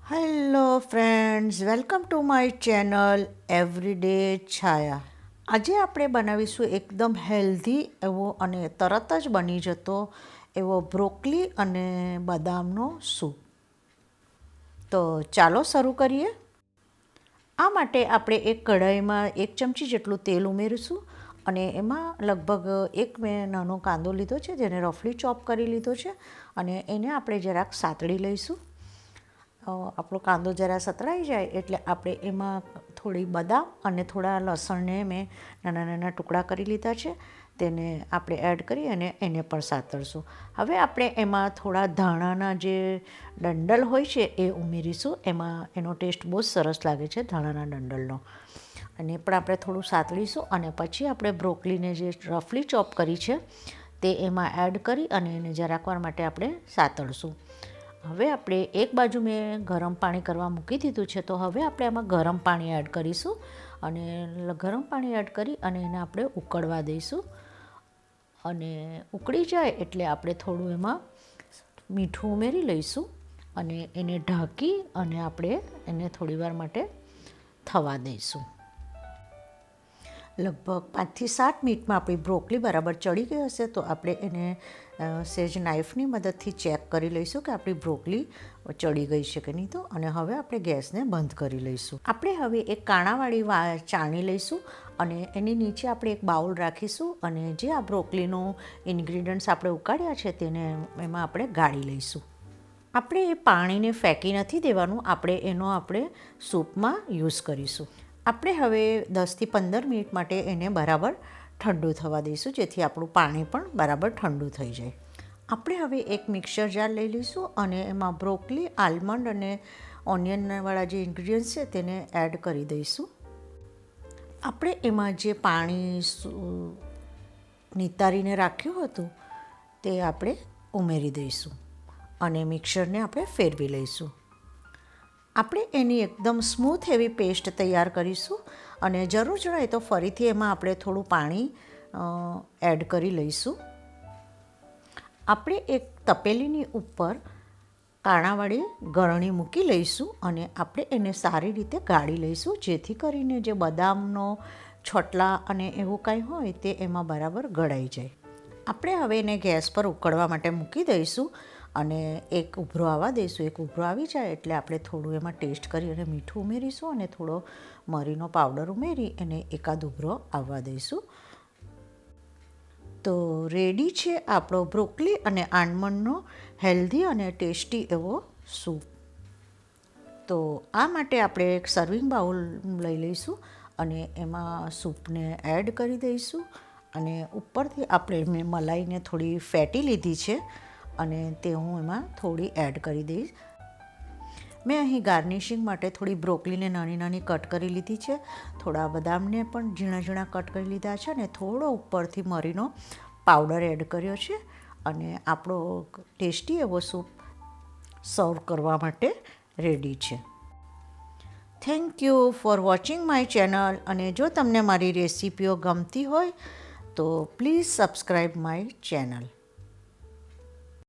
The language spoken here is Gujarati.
Hello friends, welcome to my channel everyday Chhaya. આજે આપણે બનાવીશું એકદમ હેલ્ધી એવો અને તરત જ બની જતો એવો બ્રોકલી અને બદામનો સૂપ. તો ચાલો શરૂ કરીએ. આ માટે આપણે એક કઢાઈમાં 1 ચમચી જેટલું તેલ ઉમેરીશું અને એમાં લગભગ મેં નાનો કાંદો લીધો છે, જેને રફલી ચોપ કરી લીધો છે અને એને આપણે જરાક સાતળી લઈશું. આપણો કાંદો જરા સતળાઈ જાય એટલે આપણે એમાં થોડી બદામ અને થોડા લસણને મેં નાના નાના ટુકડા કરી લીધા છે, તેને આપણે એડ કરી અને એને પણ સાતળશું. હવે આપણે એમાં થોડા ધાણાના જે ડંડલ હોય છે એ ઉમેરીશું. એમાં એનો ટેસ્ટ બહુ જ સરસ લાગે છે ધાણાના ડંડલનો. અને પણ આપણે થોડું સાતળીશું અને પછી આપણે બ્રોકલીને જે રફલી ચોપ કરી છે તે એમાં એડ કરી અને એને જરાક વાર માટે આપણે સાતળશું. હવે આપણે એક બાજુ મેં ગરમ પાણી કરવા મૂકી દીધું છે, તો હવે આપણે એમાં ગરમ પાણી એડ કરીશું અને ગરમ પાણી એડ કરી અને એને આપણે ઉકળવા દઈશું. અને ઉકળી જાય એટલે આપણે થોડું એમાં મીઠું ઉમેરી લઈશું અને એને ઢાંકી અને આપણે એને થોડીવાર માટે થવા દઈશું. લગભગ 5 થી 7 મિનિટમાં આપણી બ્રોકલી બરાબર ચડી ગઈ હશે, તો આપણે એને સહેજ નાઇફની મદદથી ચેક કરી લઈશું કે આપણી બ્રોકલી ચડી ગઈ છે કે નહીં. તો અને હવે આપણે ગેસને બંધ કરી લઈશું. આપણે હવે એક કાણાવાળી ચાણી લઈશું અને એની નીચે આપણે એક બાઉલ રાખીશું અને જે આ બ્રોકલીનું ઇન્ગ્રીડિયન્ટ્સ આપણે ઉકાળ્યા છે તેને એમાં આપણે ગાળી લઈશું. આપણે એ પાણીને ફેંકી નથી દેવાનું, આપણે સૂપમાં યુઝ કરીશું. આપણે હવે 10 થી 15 મિનિટ માટે એને બરાબર ઠંડુ થવા દઈશું, જેથી આપણું પાણી પણ બરાબર ઠંડુ થઈ જાય. આપણે હવે એક મિક્સર જાર લઈ લઈશું અને એમાં બ્રોકલી, આલમંડ અને ઓનિયનવાળા જે ઇન્ગ્રીડિયન્ટ્સ છે તેને એડ કરી દઈશું. આપણે એમાં જે પાણી નિતારીને રાખ્યું હતું તે આપણે ઉમેરી દઈશું અને મિક્સરને આપણે ફેરવી લઈશું. આપણે એની એકદમ સ્મૂથ એવી પેસ્ટ તૈયાર કરીશું અને જરૂર જણાય તો ફરીથી એમાં આપણે થોડું પાણી એડ કરી લઈશું. આપણે એક તપેલીની ઉપર કાણાવાળી ગળણી મૂકી લઈશું અને આપણે એને સારી રીતે ગાળી લઈશું, જેથી કરીને જે બદામનો છોટલા અને એવું કાંઈ હોય તે એમાં બરાબર ગળાઈ જાય. આપણે હવે એને ગેસ પર ઉકળવા માટે મૂકી દઈશું અને એક ઉભરો આવવા દઈશું. એક ઉભરો આવી જાય એટલે આપણે થોડું એમાં ટેસ્ટ કરી અને મીઠું ઉમેરીશું અને થોડો મરીનો પાવડર ઉમેરી એને એકાદ ઉભરો આવવા દઈશું. તો રેડી છે આપણો બ્રોકલી અને આલમંડનો હેલ્ધી અને ટેસ્ટી એવો સૂપ. તો આ માટે આપણે એક સર્વિંગ બાઉલ લઈ લઈશું અને એમાં સૂપને એડ કરી દઈશું અને ઉપરથી મેં મલાઈને થોડી ફેટી લીધી છે અને તે હું એમાં થોડી એડ કરી દઈશ. મેં અહીં ગાર્નિશિંગ માટે થોડી બ્રોકલીને નાની નાની કટ કરી લીધી છે, થોડા બદામને પણ ઝીણા ઝીણા કટ કરી લીધા છે અને થોડો ઉપરથી મરીનો પાવડર એડ કર્યો છે અને આપણો ટેસ્ટી એવો સૂપ સર્વ કરવા માટે રેડી છે. Thank you for watching my channel. અને જો તમને મારી રેસિપીઓ ગમતી હોય તો પ્લીઝ સબસ્ક્રાઈબ માય ચેનલ.